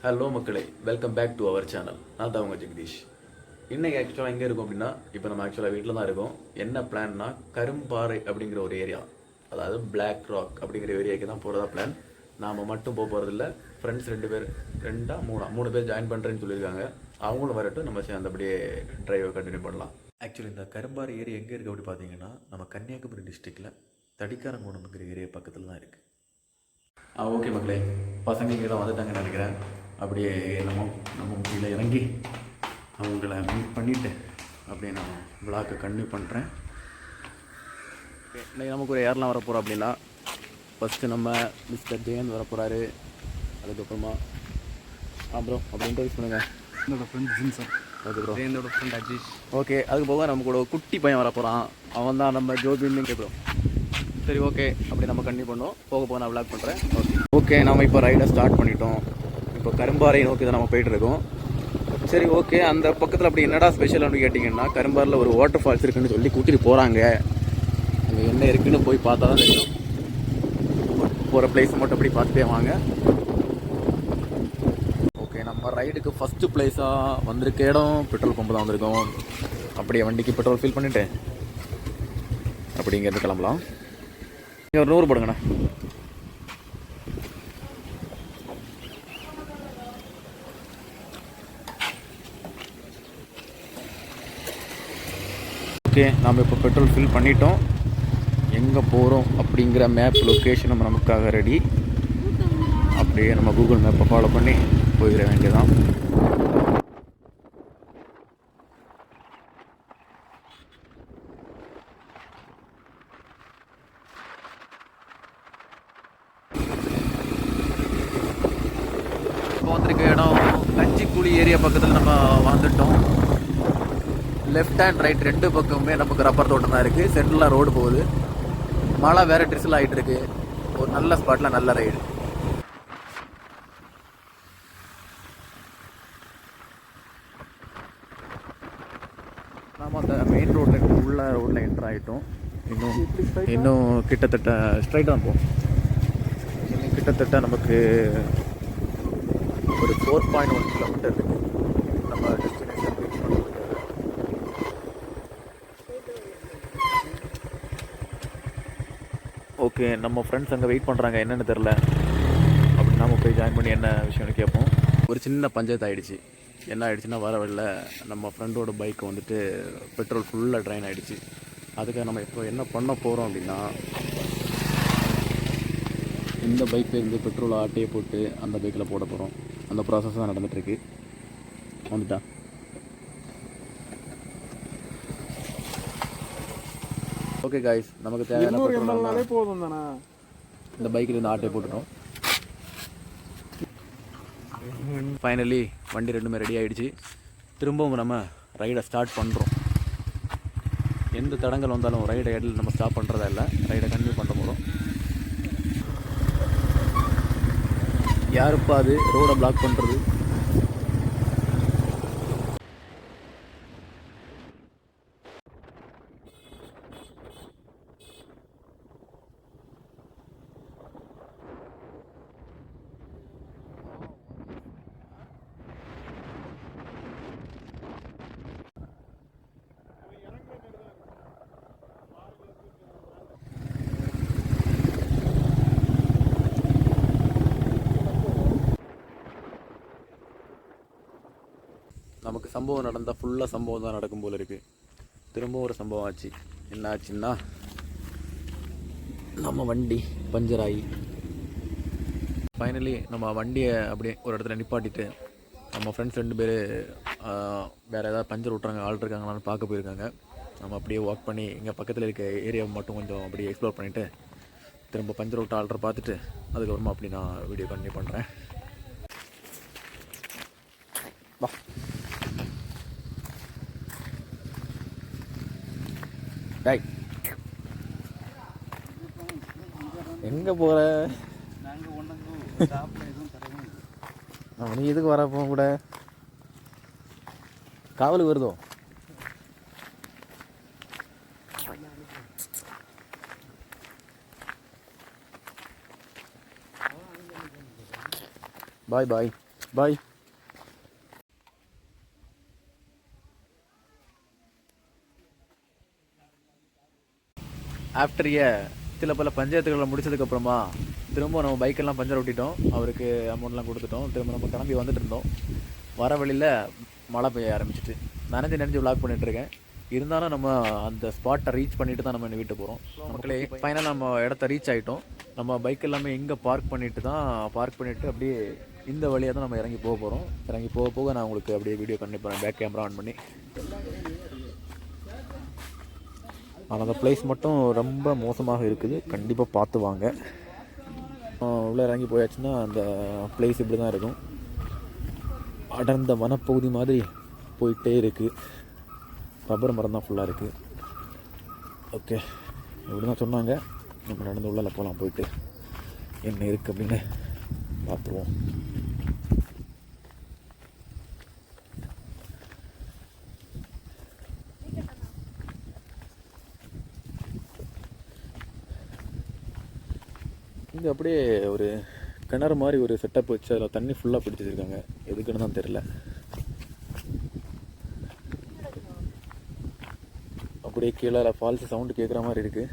Hello மக்களே, welcome back to our channel. நான் தான் உங்கள் ஜெகதீஷ். இன்றைக்கி ஆக்சுவலாக எங்கே இருக்கோம் அப்படின்னா, இப்போ நம்ம ஆக்சுவலாக வீட்டில் தான் இருக்கோம். என்ன பிளான்னா, கரும்பாறை அப்படிங்கிற ஒரு ஏரியா, அதாவது பிளாக் ராக் அப்படிங்கிற ஏரியாவுக்கு தான் போகிறதா பிளான். நாம் மட்டும் போக போகிறதில்ல, ஃப்ரெண்ட்ஸ் 2 பேர் ஜாயின் பண்ணுறேன்னு சொல்லியிருக்காங்க. அவங்களும் வரட்டும், நம்ம சேர்ந்து அப்படியே ட்ரைவை கண்டினியூ பண்ணலாம். ஆக்சுவலி இந்த கரும்பாறை ஏரியா எங்கே இருக்குது அப்படி பார்த்தீங்கன்னா, நம்ம கன்னியாகுமரி டிஸ்ட்ரிக்டில் தடிக்காரங்கோணம்ங்கிற ஏரியா பக்கத்தில் தான் இருக்குது. ஓகே மக்களே, பசங்க இங்கே தான் வந்துட்டாங்கன்னு நினைக்கிறேன். அப்படியே நம்ம கீழே இறங்கி அவங்கள மீட் பண்ணிவிட்டு அப்படியே நான் விளாக்கை கண்டினியூ பண்ணுறேன். இன்றைக்கி நமக்கு ஒரு யாரெலாம் வரப்போகிறோம் அப்படின்னா, ஃபஸ்ட்டு நம்ம மிஸ்டர் ஜெயந்த் வரப்போகிறாரு. அதுக்கப்புறமா ப்ரோ அப்படி இன்ட்ரோடியூஸ் பண்ணுங்கள். என்னோடய ஃப்ரெண்ட் ஜின்சன். Okay bro. என்னோடய ஃப்ரெண்ட் அஜீஷ். ஓகே, அதுக்கு போக நம்ம கூட குட்டி பையன் வரப்போகிறான். அவன் தான் நம்ம ஜோபின்னு கேட்குறோம். சரி, ஓகே, அப்படி நம்ம கண்டினியூ பண்ணுவோம். போக நான் விளாக் பண்ணுறேன். ஓகே, நம்ம இப்போ ரைடை ஸ்டார்ட் பண்ணிட்டோம். இப்போ கரும்பாறை நோக்கி தான் நம்ம போயிட்டுருக்கோம். சரி, ஓகே, அந்த பக்கத்தில் அப்படி என்னடா ஸ்பெஷல் அப்படின்னு கேட்டிங்கன்னா, கரும்பாறையில் ஒரு வாட்டர் ஃபால்ஸ் இருக்குதுன்னு சொல்லி கூட்டிகிட்டு போகிறாங்க. அங்கே என்ன இருக்குதுன்னு போய் பார்த்தா தான் தெரியும். போகிற பிளேஸ் மட்டும் அப்படி பார்த்துட்டே வாங்க. ஓகே, நம்ம ரைடுக்கு ஃபஸ்ட்டு பிளேஸாக வந்திருக்க இடம் பெட்ரோல் பம்பு தான் வந்திருக்கோம். அப்படியே வண்டிக்கு பெட்ரோல் ஃபில் பண்ணிவிட்டு அப்படிங்கிறது கிளம்பலாம். ஒரு 100 போடுங்கண்ணா. ஓகே, நாம் இப்போ பெட்ரோல் ஃபில் பண்ணிட்டோம். எங்கே போகிறோம் அப்படிங்கிற மேப் லொக்கேஷன் நம்ம நமக்காக ரெடி. அப்படியே நம்ம கூகுள் மேப்பை ஃபாலோ பண்ணி போயிட வேண்டியதான். இப்போ வந்திருக்க இடம் கஞ்சிக்குழி ஏரியா பக்கத்தில் நம்ம வந்துட்டோம். லெஃப்ட் அண்ட் ரைட் 2 பக்கமுமே நமக்கு ரப்பர் தோட்டம் தான் இருக்குது. சென்டரில் ரோடு போகுது. மழை வேறு ட்ரிசில் ஆகிட்டு இருக்கு. ஒரு நல்ல ஸ்பாட்டில் நல்ல ரைடு. நாம் அந்த மெயின் ரோட்டில் உள்ள ரோட்டில் என்ட்ரு ஆகிட்டோம். இன்னும் கிட்டத்தட்ட ஸ்ட்ரைட்டாக தான் போகும். இன்னும் கிட்டத்தட்ட நமக்கு ஒரு 4.1 கிலோமீட்டர் இருக்குது நம்ம டெஸ்டினேஷன் ரீச் பண்ணுறதுக்கு. ஓகே, நம்ம ஃப்ரெண்ட்ஸ் அங்கே வெயிட் பண்ணுறாங்க, என்னென்னு தெரில. அப்படி நாம் போய் ஜாயின் பண்ணி என்ன விஷயம்னு கேட்போம். ஒரு சின்ன பஞ்சாயத்து ஆகிடுச்சு. என்ன ஆகிடுச்சுன்னா, வர வழியில் நம்ம ஃப்ரெண்டோட பைக் வந்துட்டு பெட்ரோல் ஃபுல்லாக ட்ரைன் ஆகிடுச்சு. அதுக்காக நம்ம இப்போ என்ன பண்ண போகிறோம் அப்படின்னா, இந்த பைக்லேருந்து பெட்ரோல் ஆட்டையை போட்டு அந்த பைக்கில் போட போகிறோம். அந்த ப்ராசஸ் தான் நடந்துகிட்ருக்கு. வந்துட்டா ஓகே காய்ஸ், நமக்கு தேவையான போதும் தானே. இந்த பைக்கில் இருந்து ஆட்டை போட்டுட்டோம். ஃபைனலி வண்டி 2மே ரெடி ஆகிடுச்சு. திரும்பவும் நம்ம ரைடை ஸ்டார்ட் பண்ணுறோம். எந்த தடங்கள் வந்தாலும் ரைடை இடையில் நம்ம ஸ்டாப் பண்ணுறதா இல்லை, ரைடை கண்டினியூ பண்ண போகிறோம். யாருப்பா அது ரோடை பிளாக் பண்ணுறது? நமக்கு சம்பவம் நடந்தால் ஃபுல்லாக சம்பவம் தான் நடக்கும் போல் இருக்குது. திரும்பவும் ஒரு சம்பவம் ஆச்சு. என்ன ஆச்சுன்னா, நம்ம வண்டி பஞ்சர் ஆகி ஃபைனலி நம்ம வண்டியை அப்படியே ஒரு இடத்துல நிப்பாட்டிட்டு, நம்ம ஃப்ரெண்ட்ஸ் 2 பேர் வேறு ஏதாவது பஞ்சர் விட்றாங்க, ஆள் இருக்காங்களான்னு பார்க்க போயிருக்காங்க. நம்ம அப்படியே வாக் பண்ணி இங்கே பக்கத்தில் இருக்க ஏரியாவை மட்டும் கொஞ்சம் அப்படியே எக்ஸ்ப்ளோர் பண்ணிவிட்டு திரும்ப பஞ்சர் விட்டு ஆல்ட்ரை பார்த்துட்டு அதுக்கப்புறமா அப்படி நான் வீடியோ கண்டினியூ பண்ணுறேன். வா. ரைட், எங்கே போகிற? நீ எதுக்கு வரப்போ கூட காவலுக்கு வருதோ? பாய் பாய். பாய். ஆஃப்டர் சில பல பஞ்சாயத்துகளை முடிச்சதுக்கப்புறமா திரும்ப நம்ம பைக்கெல்லாம் பஞ்சர் ஓட்டிட்டோம். அவருக்கு அமௌண்ட்லாம் கொடுத்துட்டோம். திரும்ப நம்ம கிளம்பி வந்துட்டு இருந்தோம். வர வழியில் மழை பெய்ய ஆரம்பிச்சிட்டு நனைஞ்சு விளாக் பண்ணிட்டுருக்கேன். இருந்தாலும் நம்ம அந்த ஸ்பாட்டை ரீச் பண்ணிட்டு தான் நம்ம இந்த வீட்டு போகிறோம். மக்களே ஃபைனலாக நம்ம இடத்த ரீச் ஆகிட்டோம். நம்ம பைக் எல்லாமே இங்கே பார்க் பண்ணிவிட்டு அப்படியே இந்த வழியாக தான் நம்ம இறங்கி போக போகிறோம். இறங்கி போக நான் உங்களுக்கு அப்படியே வீடியோ கண்டிப்பாக பண்ணுறேன், பேக் கேமரா ஆன் பண்ணி. ஆனால் அந்த பிளேஸ் மட்டும் ரொம்ப மோசமாக இருக்குது, கண்டிப்பாக பார்த்து வாங்க. உள்ளே இறங்கி போயாச்சுன்னா அந்த பிளேஸ் இப்படி தான் இருக்கும். அடர்ந்த வனப்பகுதி மாதிரி போயிட்டே இருக்குது. ரப்பர் மரம் தான் ஃபுல்லாக இருக்குது. ஓகே, இப்படி தான் சொன்னாங்க. நம்ம நடந்து உள்ளே போகலாம், போயிட்டு என்ன இருக்குது அப்படின்னு பார்த்துருவோம். இங்கே அப்படியே ஒரு கிணறு மாதிரி ஒரு செட்டப் வச்சு அதில் தண்ணி ஃபுல்லாக பிடிச்சி வச்சுருக்காங்க. எதுக்குன்னு தான் தெரில. அப்படியே கீழே ஃபால்ஸ் சவுண்டு கேட்குற மாதிரி இருக்குது.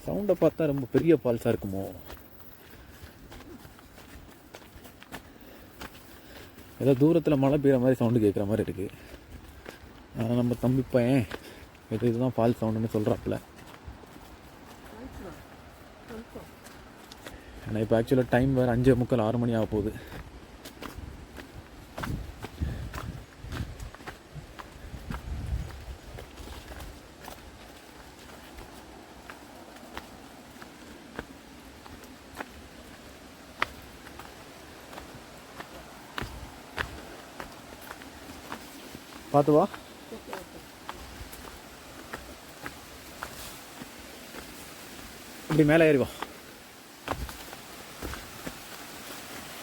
சவுண்டை பார்த்தா ரொம்ப பெரிய ஃபால்ஸாக இருக்குமோ? ஏதோ தூரத்தில் மழை பெய்கிற மாதிரி சவுண்டு கேட்குற மாதிரி இருக்குது. ஆனால் நம்ம தம்பி பையன் இதுதான் ஃபால்ஸ் சவுண்டுன்னு சொல்கிறாப்புல. ஆனால் இப்போ ஆக்சுவலாக டைம் வேறு 5:45 6 மணி ஆக போகுது. பார்த்து வா. இப்படி மேலே ஏறிவா.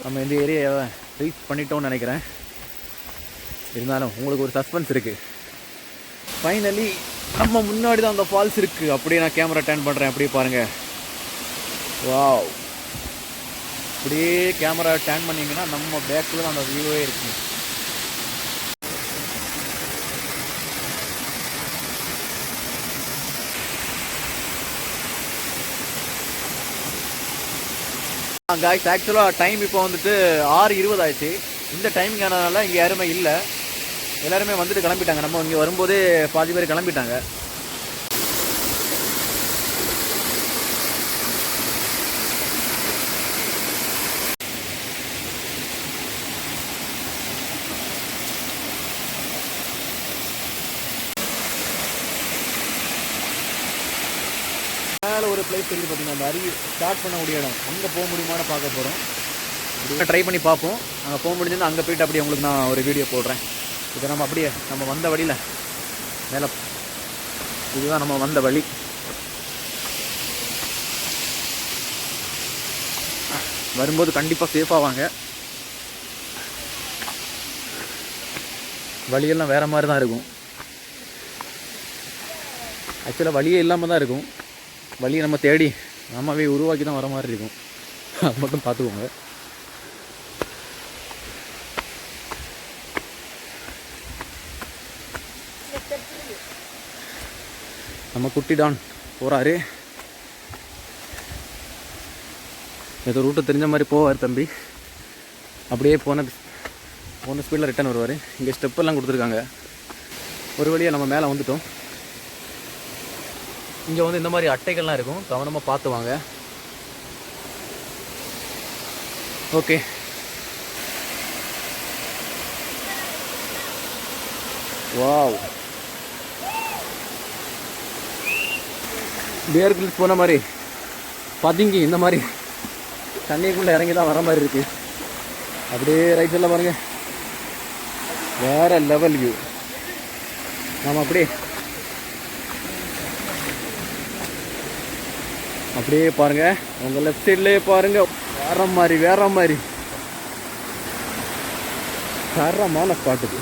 நம்ம இந்த ஏரியாவை ரீச் பண்ணிட்டோம்னு நினைக்கிறேன். இருந்தாலும் உங்களுக்கு ஒரு சஸ்பென்ஸ் இருக்குது. ஃபைனலி நம்ம முன்னாடி தான் அந்த ஃபால்ஸ் இருக்குது. அப்படியே நான் கேமரா டர்ன் பண்ணுறேன், அப்படியே பாருங்கள். வாவ், அப்படியே கேமரா டர்ன் பண்ணிங்கன்னா நம்ம பேக்கில் தான் அந்த வியூவே இருக்குது. காய்ஸ், ஆக்சுவலாக டைம் இப்போ வந்துட்டு 6:20 ஆயிடுச்சு. இந்த டைமிங் ஆனதுனால இங்கே யாருமே இல்லை, எல்லாருமே வந்துட்டு கிளம்பிட்டாங்க. நம்ம இங்கே வரும்போதே பாதி பேர் கிளம்பிட்டாங்க. மேலே ஒரு பிளேஸ் இருக்குது பார்த்தீங்கன்னா, அந்த அருவி ஸ்டார்ட் பண்ணக்கூடிய இடம். அங்கே போக முடியுமான்னு பார்க்க போகிறோம். ட்ரை பண்ணி பார்ப்போம். அங்கே போக முடிஞ்சுன்னா அங்கே போய்ட்டு அப்படியே உங்களுக்கு நான் ஒரு வீடியோ போடுறேன். இதை நம்ம வந்த வழியில் மேலே, இதுதான் நம்ம வந்த வழி. வரும்போது கண்டிப்பாக சேஃபாக வாங்க. வழியெல்லாம் வேறு மாதிரி தான் இருக்கும். ஆக்சுவலாக வழியே இல்லாமல் தான் இருக்கும். வழியை நம்ம தேடி நம்மவே உருவாக்கி தான் வர மாதிரி இருக்கும். அது மட்டும் பார்த்துக்கோங்க. நம்ம குட்டி டான் போகிறாரு. ஏதோ ரூட்டு தெரிஞ்ச மாதிரி போவார் தம்பி. அப்படியே போன ஸ்பீடில் ரிட்டர்ன் வருவார். இங்கே ஸ்டெப்பெல்லாம் கொடுத்துருக்காங்க. ஒரு வழியாக நம்ம மேலே வந்துட்டோம். இங்கே வந்து இந்த மாதிரி அட்டைகள்லாம் இருக்கும், கவனமாக பார்த்து வாங்க. ஓகே, வாவ், பியர் கிரில்ஸ் போன மாதிரி பதுங்கி இந்த மாதிரி தண்ணிக்குள்ளே இறங்கி தான் வர மாதிரி இருக்குது. அப்படியே ரைட் சைடில் பாருங்கள், வேறு லெவல் வியூ. நாம் அப்படியே பாருங்கள், உங்கள் லெஃப்ட் சைட்லேயே பாருங்கள், வேற மாதிரி தரமான ஸ்பாட்டுக்கு.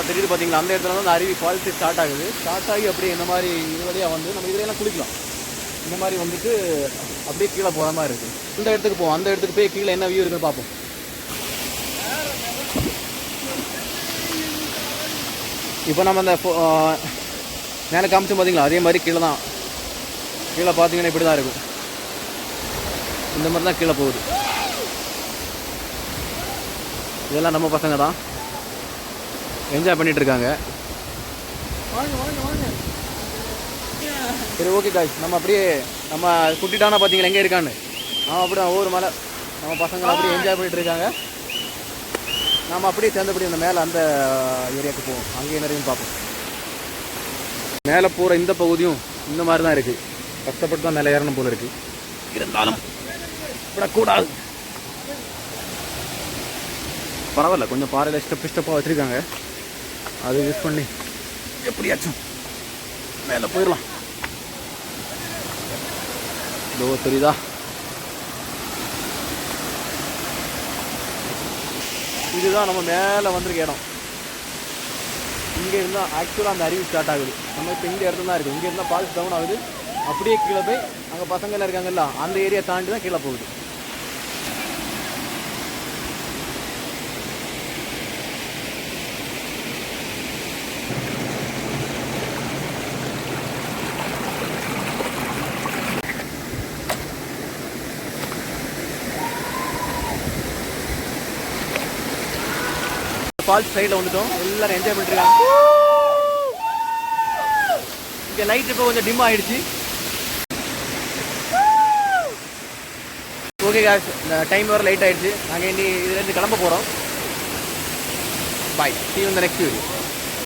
தெரியுது பார்த்தீங்களா, அந்த இடத்துல வந்து அருவி ஃபால்ஸு ஸ்டார்ட் ஆகுது. ஸ்டார்ட் ஆகி அப்படியே இந்த மாதிரி இது வழியாக வந்து நம்ம இதுலையெல்லாம் குளிக்கலாம். இந்த மாதிரி வந்துட்டு அப்படியே கீழே போகிற மாதிரி இருக்குது. இந்த இடத்துக்கு போவோம், அந்த இடத்துக்கு போய் கீழே என்ன வியூ இருக்குன்னு பார்ப்போம். இப்போ நம்ம அந்த மேலே காமிச்சோம் பார்த்தீங்களா, அதே மாதிரி கீழே தான். கீழே பார்த்தீங்கன்னா இப்படி தான் இருக்கும். இந்த மாதிரி தான் கீழே போகுது. இதெல்லாம் நம்ம பசங்க தான் என்ஜாய் பண்ணிட்டு இருக்காங்க. சரி, ஓகே காய்ஸ், நம்ம அப்படியே நம்ம குட்டிட்டானா பார்த்தீங்களா எங்கே இருக்கான்னு. நம்ம அப்படியே ஒவ்வொரு மலை நம்ம பசங்களை அப்படியே என்ஜாய் பண்ணிட்டு இருக்காங்க. நம்ம அப்படியே சேர்ந்தபடி அந்த மேலே அந்த ஏரியாவுக்கு போவோம். அங்கேயே நிறைய பார்ப்போம். மேலே போகிற இந்த பகுதியும் இந்த மாதிரி தான் இருக்குது. கஷ்டப்பட்டு தான் மேலே ஏறணும் போல இருக்குது. இருந்தாலும் விடக்கூடாது. பரவாயில்ல, கொஞ்சம் பாறையில் ஸ்டெப்பாக வச்சுருக்காங்க. அதை யூஸ் பண்ணி எப்படியாச்சும் மேலே போயிடலாம். இதோ தெரியுதா, இதுதான் நம்ம மேலே வந்திருக்க இடம். இங்கே இருந்தால் ஆக்சுவலாக அந்த அருவி ஸ்டார்ட் ஆகுது. நம்ம இப்போ இந்த இடத்துல தான் இருக்குது. இங்கே இருந்தால் ஃபால்ஸ் டவுன் ஆகுது. அப்படியே கீழே போய் அங்கே பசங்கள்லாம் இருக்காங்கல்ல, அந்த ஏரியா தாண்டி தான் கீழே போகுது. ஃபால்ஸ் சைடில் வந்துட்டோம். எல்லாரும் என்ஜாய் பண்ணிருக்காங்க. இங்கே லைட் இப்போ கொஞ்சம் டிம் ஆகிடுச்சு. ஓகே காய்ஸ், இந்த டைம் வர லைட் ஆகிடுச்சு. நாங்கள் இனி இதுலேருந்து கிளம்ப போகிறோம். பாய், see you in the next video.